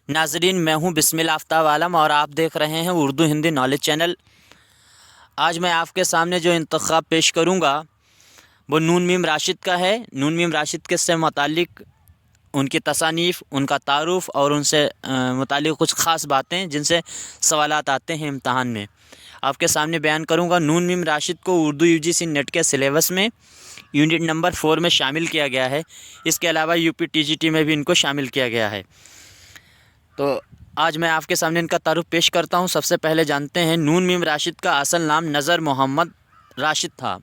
ناظرین، میں ہوں بسمل آفتاب عالم اور آپ دیکھ رہے ہیں اردو ہندی نالج چینل۔ آج میں آپ کے سامنے جو انتخاب پیش کروں گا وہ نون میم راشد کا ہے۔ نون میم راشد کے سے متعلق ان کی تصانیف، ان کا تعارف اور ان سے متعلق کچھ خاص باتیں جن سے سوالات آتے ہیں امتحان میں، آپ کے سامنے بیان کروں گا۔ نون میم راشد کو اردو UGC نیٹ کے سلیبس میں یونٹ نمبر 4 میں شامل کیا گیا ہے۔ اس کے علاوہ UPTGT میں بھی ان کو شامل کیا گیا ہے۔ تو آج میں آپ کے سامنے ان کا تعارف پیش کرتا ہوں۔ سب سے پہلے جانتے ہیں نون میم راشد کا اصل نام نظر محمد راشد تھا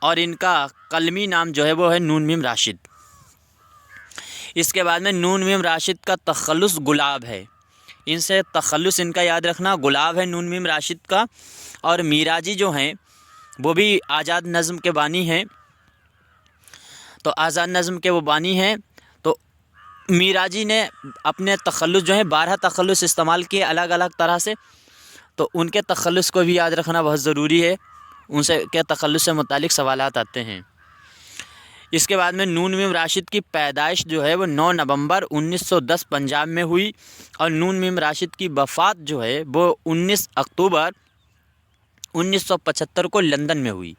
اور ان کا قلمی نام جو ہے وہ ہے نون میم راشد۔ اس کے بعد میں نون میم راشد کا تخلص گلاب ہے۔ ان سے تخلص ان کا یاد رکھنا، گلاب ہے نون میم راشد کا۔ اور میراجی جو ہیں وہ بھی آزاد نظم کے بانی ہیں، تو آزاد نظم کے وہ بانی ہیں۔ تو میراجی نے اپنے تخلص جو ہیں 12 تخلص استعمال کیے الگ الگ طرح سے، تو ان کے تخلص کو بھی یاد رکھنا بہت ضروری ہے، ان سے کے تخلص سے متعلق سوالات آتے ہیں۔ اس کے بعد میں نون میم راشد کی پیدائش جو ہے وہ 9 نومبر 1910 پنجاب میں ہوئی، اور نون میم راشد کی وفات جو ہے وہ 19 اکتوبر 1975 کو لندن میں ہوئی۔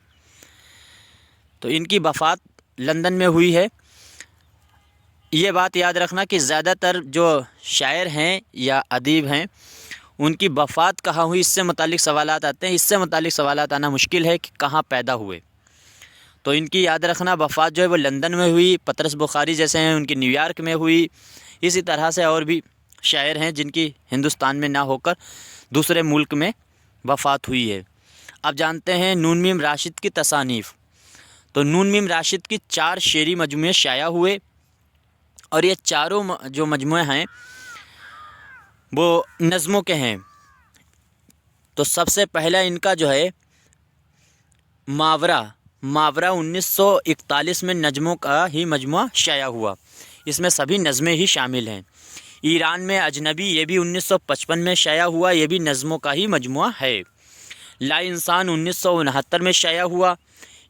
تو ان کی وفات لندن میں ہوئی ہے۔ یہ بات یاد رکھنا کہ زیادہ تر جو شاعر ہیں یا ادیب ہیں ان کی وفات کہاں ہوئی، اس سے متعلق سوالات آتے ہیں۔ اس سے متعلق سوالات آنا مشکل ہے کہ کہاں پیدا ہوئے، تو ان کی یاد رکھنا وفات جو ہے وہ لندن میں ہوئی۔ پطرس بخاری جیسے ہیں ان کی نیو یارک میں ہوئی۔ اسی طرح سے اور بھی شاعر ہیں جن کی ہندوستان میں نہ ہو کر دوسرے ملک میں وفات ہوئی ہے۔ اب جانتے ہیں نون میم راشد کی تصانیف۔ تو نون میم راشد کی 4 شعری مجموعے شائع ہوئے، اور یہ چاروں جو مجموعے ہیں وہ نظموں کے ہیں۔ تو سب سے پہلا ان کا جو ہے ماورا 1941 میں نظموں کا ہی مجموعہ شائع ہوا۔ اس میں سبھی نظمیں ہی شامل ہیں۔ ایران میں اجنبی، یہ بھی 1955 میں شائع ہوا، یہ بھی نظموں کا ہی مجموعہ ہے۔ لا انسان 1969 میں شائع ہوا،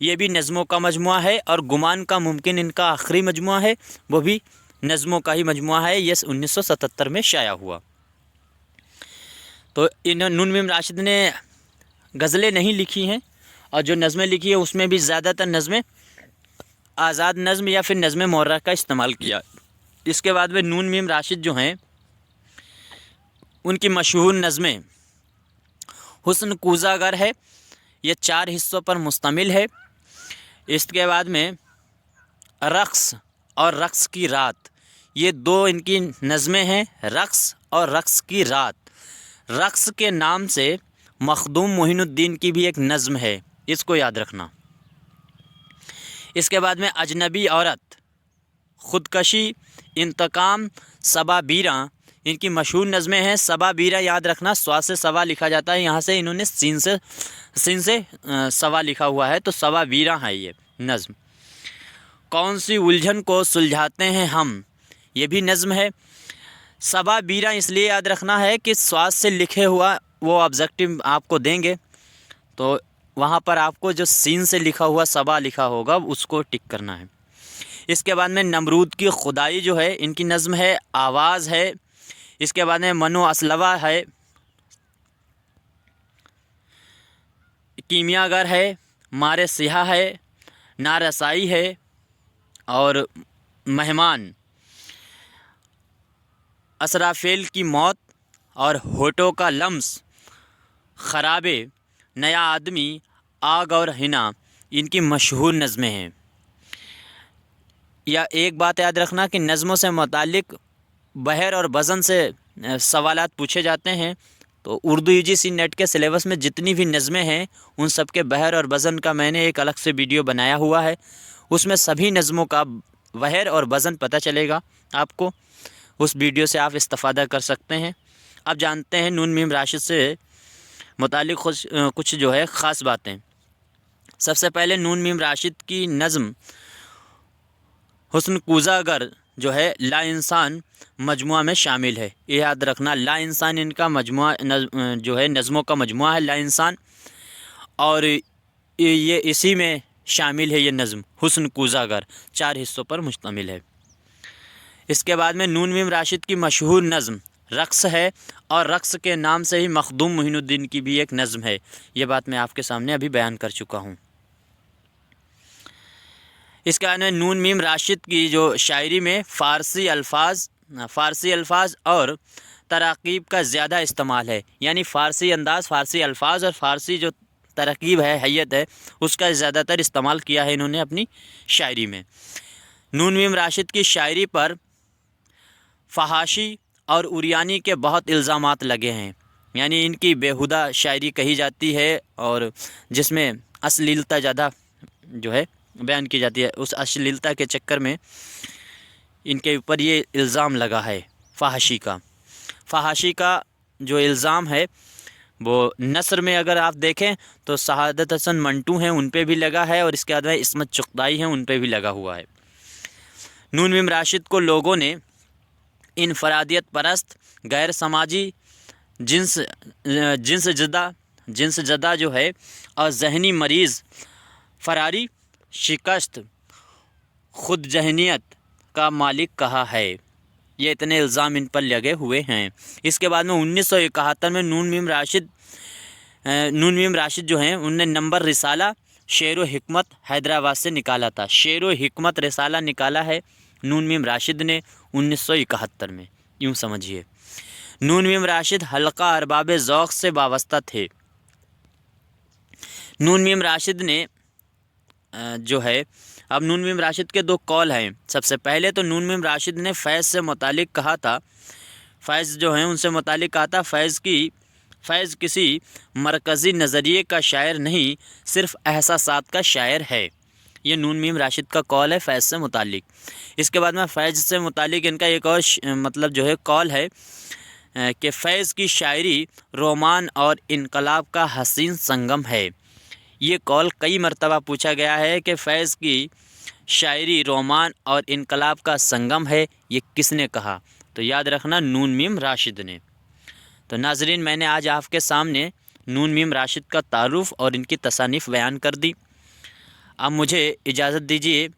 یہ بھی نظموں کا مجموعہ ہے۔ اور گمان کا ممکن ان کا آخری مجموعہ ہے، وہ بھی نظموں کا ہی مجموعہ ہے، یہ 1977 میں شائع ہوا۔ تو نون میم راشد نے غزلیں نہیں لکھی ہیں، اور جو نظمیں لکھی ہیں اس میں بھی زیادہ تر نظمیں آزاد نظم یا پھر نظم معرہ کا استعمال کیا۔ اس کے بعد میں نون میم راشد جو ہیں ان کی مشہور نظمیں حسن کوزہ گر ہے، یہ 4 حصوں پر مشتمل ہے۔ اس کے بعد میں رقص اور رقص کی رات، یہ 2 ان کی نظمیں ہیں، رقص اور رقص کی رات۔ رقص کے نام سے مخدوم معین الدین کی بھی ایک نظم ہے، اس کو یاد رکھنا۔ اس کے بعد میں اجنبی عورت، خودکشی، انتقام، صبا بیراں، ان کی مشہور نظمیں ہیں۔ صبا بیراں یاد رکھنا، سوا سے صبا لکھا جاتا ہے، یہاں سے انہوں نے سین سے صبا لکھا ہوا ہے، تو صبا بیراں ہے یہ نظم۔ کون سی الجھن کو سلجھاتے ہیں ہم، یہ بھی نظم ہے۔ صبا بیراں اس لیے یاد رکھنا ہے کہ سواس سے لکھے ہوا وہ آبجیکٹو آپ کو دیں گے، تو وہاں پر آپ کو جو سین سے لکھا ہوا صبا لکھا ہوگا اس کو ٹک کرنا ہے۔ اس کے بعد میں نمرود کی خدائی جو ہے ان کی نظم ہے، آواز ہے۔ اس کے بعد میں منو اسلوہ ہے، کیمیا گر ہے، مارے سیاہ ہے، نارسائی ہے، اور مہمان، اسرافیل کی موت، اور ہوٹوں کا لمس، خرابے، نیا آدمی، آگ اور حنا، ان کی مشہور نظمیں ہیں۔ یا ایک بات یاد رکھنا کہ نظموں سے متعلق بحر اور وزن سے سوالات پوچھے جاتے ہیں، تو اردو UGC نیٹ کے سلیبس میں جتنی بھی نظمیں ہیں ان سب کے بحر اور وزن کا میں نے ایک الگ سے ویڈیو بنایا ہوا ہے، اس میں سبھی نظموں کا بحر اور وزن پتہ چلے گا آپ کو، اس ویڈیو سے آپ استفادہ کر سکتے ہیں۔ اب جانتے ہیں نون میم راشد سے متعلق کچھ جو ہے خاص باتیں۔ سب سے پہلے نون میم راشد کی نظم حسن کوزہ گر جو ہے لا انسان مجموعہ میں شامل ہے، یہ یاد رکھنا، لا انسان ان کا مجموعہ جو ہے نظموں کا مجموعہ ہے، لا انسان، اور یہ اسی میں شامل ہے یہ نظم حسن کوزہ گر، 4 حصوں پر مشتمل ہے۔ اس کے بعد میں نون میم راشد کی مشہور نظم رقص ہے، اور رقص کے نام سے ہی مخدوم معین الدین کی بھی ایک نظم ہے۔ یہ بات میں آپ کے سامنے ابھی بیان کر چکا ہوں۔ اس کے بعد میں نون میم راشد کی جو شاعری میں فارسی الفاظ اور تراکیب کا زیادہ استعمال ہے، یعنی فارسی انداز، فارسی الفاظ اور فارسی جو ترکیب ہے، حیت ہے، اس کا زیادہ تر استعمال کیا ہے انہوں نے اپنی شاعری میں۔ نون میم راشد کی شاعری پر فحاشی اور عریانی کے بہت الزامات لگے ہیں، یعنی ان کی بیہودہ شاعری کہی جاتی ہے اور جس میں اشلیلتا زیادہ جو ہے بیان کی جاتی ہے، اس اشلیلتا کے چکر میں ان کے اوپر یہ الزام لگا ہے فحاشی کا جو الزام ہے وہ نثر میں اگر آپ دیکھیں تو سعادت حسن منٹو ہیں، ان پہ بھی لگا ہے، اور اس کے بعد میں عصمت چغتائی ہیں، ان پہ بھی لگا ہوا ہے۔ نون میم راشد کو لوگوں نے انفرادیت پرست، غیر سماجی، جنس زدہ جو ہے اور ذہنی مریض، فراری، شکست، خود ذہنیت کا مالک کہا ہے۔ یہ اتنے الزام ان پر لگے ہوئے ہیں۔ اس کے بعد میں 1971 میں نون میم راشد جو ہیں ان نے نمبر رسالہ شعر و حکمت حیدرآباد سے نکالا تھا۔ شعر و حکمت رسالہ نکالا ہے نون میم راشد نے 1971 میں، یوں سمجھیے۔ نون میم راشد حلقہ ارباب ذوق سے وابستہ تھے۔ نون میم راشد نے جو ہے، اب نون میم راشد کے دو قول ہیں۔ سب سے پہلے تو نون میم راشد نے فیض سے متعلق کہا تھا، فیض جو ہیں ان سے متعلق کہا تھا، فیض کسی مرکزی نظریے کا شاعر نہیں، صرف احساسات کا شاعر ہے۔ یہ نون میم راشد کا قول ہے فیض سے متعلق۔ اس کے بعد میں فیض سے متعلق ان کا ایک اور مطلب جو ہے قول ہے کہ فیض کی شاعری رومان اور انقلاب کا حسین سنگم ہے۔ یہ قول کئی مرتبہ پوچھا گیا ہے کہ فیض کی شاعری رومان اور انقلاب کا سنگم ہے، یہ کس نے کہا؟ تو یاد رکھنا نون میم راشد نے۔ تو ناظرین، میں نے آج آپ کے سامنے نون میم راشد کا تعارف اور ان کی تصانیف بیان کر دی۔ اب مجھے اجازت دیجیے،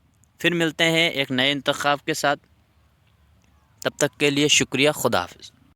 پھر ملتے ہیں ایک نئے انتخاب کے ساتھ۔ تب تک کے لیے شکریہ، خدا حافظ۔